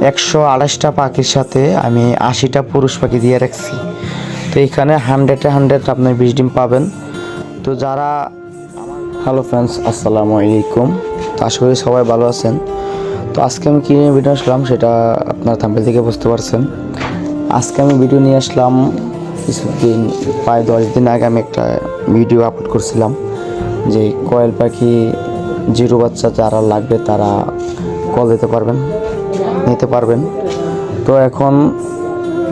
128টা পাখির সাথে আমি 80টা পুরুষ পাখি দিয়ে রাখছি। তো এখানে 100 আপনার 20 ডিম পাবেন। তো যারা হ্যালো ফ্রেন্ডস, আসসালামু আলাইকুম। তো আশা করি সবাই ভালো আছেন। তো আজকে আমি কী নিয়ে ভিডিও আসলাম সেটা আপনার থাম্বনেল থেকে বুঝতে পারছেন। আজকে আমি ভিডিও নিয়ে আসলাম কিছুদিন, প্রায় 10 দিন আগে আমি একটা ভিডিও আপলোড করছিলাম যে কোয়েল পাখি জিরো বাচ্চা যারা লাগবে তারা কল দিতে পারবেন, নিতে পারবেন। তো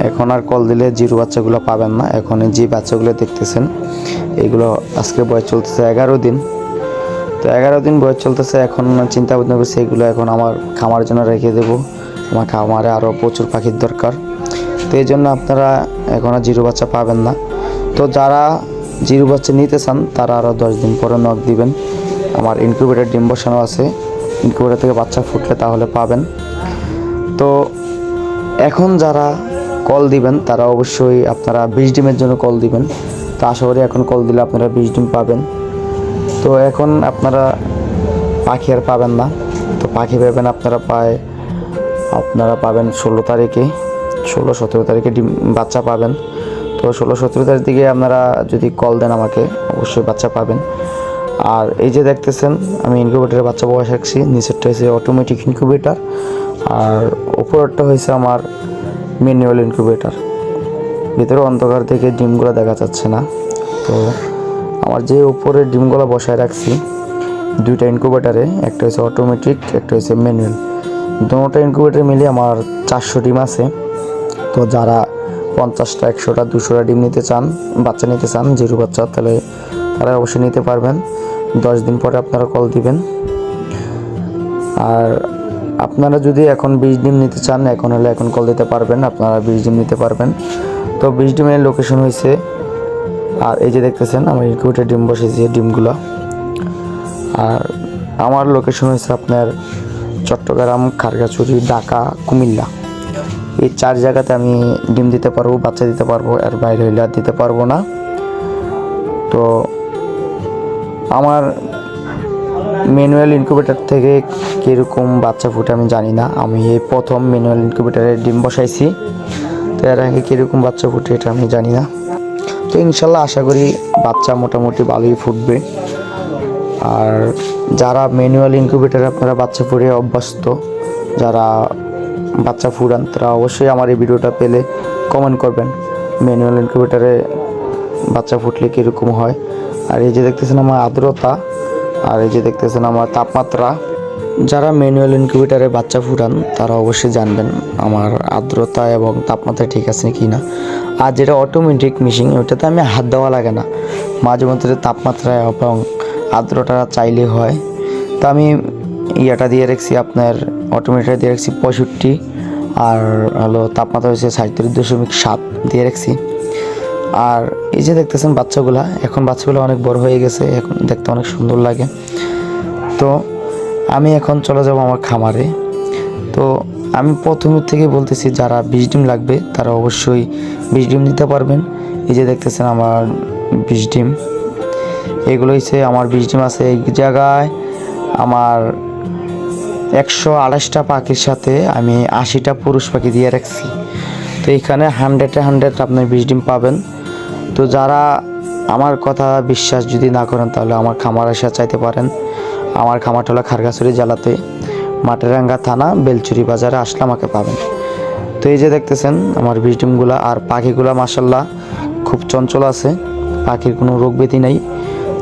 এখন আর কল দিলে জিরো বাচ্চাগুলো পাবেন না। এখন যে বাচ্চাগুলো দেখতেছেন এগুলো আজকে বয়স চলতেছে 11 দিন। তো 11 দিন বয়স চলতেছে। এখন চিন্তা ভাবনা করছি এগুলো এখন আমার খামার জন্য রেখে দেবো। আমার খামারে আরও প্রচুর পাখির দরকার। তো এই জন্য আপনারা এখন আর জিরো বাচ্চা পাবেন না। তো যারা জিরো বাচ্চা নিতে চান তারা আরও 10 দিন পরে নক দিবেন। আমার ইনকিউবেটর ডিম বসানো আছে, ইনকিউবেটর থেকে বাচ্চা ফুটলে তাহলে পাবেন। তো এখন যারা কল দিবেন তারা অবশ্যই আপনারা 20 ডিমের জন্য কল দিবেন। তো আশা করি এখন কল দিলে আপনারা 20 ডিম পাবেন। তো এখন আপনারা পাখি আর পাবেন না। তো পাখি পাবেন আপনারা পাবেন 16 তারিখে, 16-17 তারিখে ডিম বাচ্চা পাবেন। তো 16-17 তারিখ দিকে আপনারা যদি কল দেন আমাকে অবশ্যই বাচ্চা পাবেন। আর এই যে দেখতেছেন আমি ইনকিউবেটরে বাচ্চা বয়স রাখছি। নিচেরটা হয়েছে অটোমেটিক ইনকিউবেটর আর উপরেরটা হয়েছে আমার ম্যানুয়াল ইনকিউবেটর। ভিতরে অন্ধকার থেকে ডিমগুলো দেখা যাচ্ছে না। তো আমার যে উপরে ডিমগুলো বসায় রাখছি দুইটা ইনকিউবেটারে, একটা হচ্ছে অটোমেটিক, একটা হচ্ছে ম্যানুয়াল। দুটোটা ইনকিউবেটার মিলিয়ে আমার 400 ডিম আছে। তো যারা 50টা, 100টা, 200টা ডিম নিতে চান, বাচ্চা নিতে চান জিরো বাচ্চা, তাহলে তারা অবশ্যই নিতে পারবেন। 10 দিন পরে আপনারা কল দিবেন। আর আপনারা যদি এখন 20 ডিম নিতে চান এখন কল দিতে পারবেন, আপনারা 20 ডিম নিতে পারবেন। তো 20 ডিমের লোকেশন হয়েছে, আর এই যে দেখতেছেন আমার ইনকিউবেটর ডিম বসেছে ডিমগুলো। আর আমার লোকেশন হয়েছে আপনার চট্টগ্রাম, খাগড়াছড়ি, ঢাকা, কুমিল্লা। এই 4 জায়গাতে আমি ডিম দিতে পারবো, বাচ্চা দিতে পারবো। এর বাইরে হইলে আর দিতে পারবো না। তো আমার ম্যানুয়াল ইনকিউবেটর থেকে কীরকম বাচ্চা ফুটে আমি জানি না। আমি এই প্রথম ম্যানুয়াল ইনকিউবেটরে ডিম বসাইছি। তো এর আগে কীরকম বাচ্চা ফুটে এটা আমি জানি না। তো ইনশাল্লাহ আশা করি বাচ্চা মোটামুটি ভালোই ফুটবে। আর যারা ম্যানুয়াল ইনকিউবেটরে আপনারা বাচ্চা ফুটে অভ্যস্ত, যারা বাচ্চা ফুটান, তারা অবশ্যই আমার এই ভিডিওটা পেলে কমেন্ট করবেন ম্যানুয়াল ইনকিউবেটরে বাচ্চা ফুটলে কীরকম হয়। আর এই যে দেখতেছেন আমার আর্দ্রতা, আর এই যে দেখতেছেন আমার তাপমাত্রা। যারা ম্যানুয়াল ইনকিউবেটরে বাচ্চা ফুটান তারা অবশ্যই জানবেন আমার আর্দ্রতা এবং তাপমাত্রা ঠিক আছে কি না। আর যেটা অটোমেটিক মেশিন ওইটাতে আমি হাত দেওয়া লাগে না, মাঝে মধ্যে তাপমাত্রা এবং আর্দ্রতা চাইলে হয়। তো আমি ইয়াটা দিয়ে রাখছি, আপনার অটোমেটিক দিয়ে রাখছি 65, আর হলো তাপমাত্রা হচ্ছে 37.7 দিয়ে রাখছি। আর এই যে দেখতেছেন বাচ্চাগুলো, এখন বাচ্চাগুলো অনেক বড় হয়ে গেছে, এখন দেখতে অনেক সুন্দর লাগে। তো আমি এখন চলে যাব আমার খামারে। তো আমি প্রথমের থেকে বলতেছি যারা 20 ডিম লাগবে তারা অবশ্যই 20 ডিম নিতে পারবেন। এই যে দেখতেছেন আমার 20 ডিম, এগুলো হচ্ছে আমার 20 ডিম আছে। এই জায়গায় আমার 128টা পাখির সাথে আমি 80টা পুরুষ পাখি দিয়ে রাখছি। তো এখানে 100 আপনার 20 ডিম পাবেন। তো যারা আমার কথা বিশ্বাস যদি না করেন তাহলে আমার খামার এসে চাইতে পারেন। আমার খামারটা হলো খাগড়াছড়ি জেলাতে, মাটিরাঙ্গা থানা, বেলচুরি বাজারে আসলে আমাকে পাবেন। তো এই যে দেখতেছেন আমার 20 ডিমগুলো। আর পাখিগুলো মাশাল্লাহ খুব চঞ্চল আছে, পাখির কোনো রোগ ব্যাধি নেই।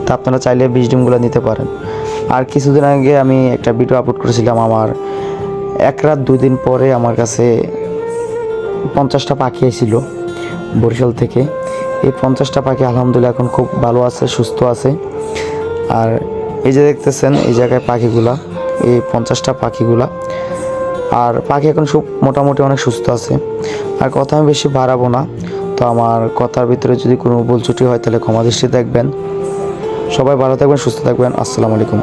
তা আপনারা চাইলে 20 ডিমগুলো নিতে পারেন। আর কিছুদিন আগে আমি একটা ভিডিও আপলোড করেছিলাম, আমার 1 রাত 2 দিন পরে আমার কাছে 50টা পাখি এসেছিল বরিশাল থেকে। এই 50টা পাখি আলহামদুলিল্লাহ এখন খুব ভালো আছে, সুস্থ আছে। আর এই যে দেখতেছেন এই জায়গায় পাখিগুলা, এই 50টা পাখিগুলা। আর পাখি এখন সব মোটামুটি অনেক সুস্থ আছে। আর কথা আমি বেশি বাড়াবো না। তো আমার কথার ভিতরে যদি কোনো ভুল ত্রুটি হয় তাহলে ক্ষমা দৃষ্টি দেখবেন। সবাই ভালো থাকবেন, সুস্থ থাকবেন। আসসালামু আলাইকুম।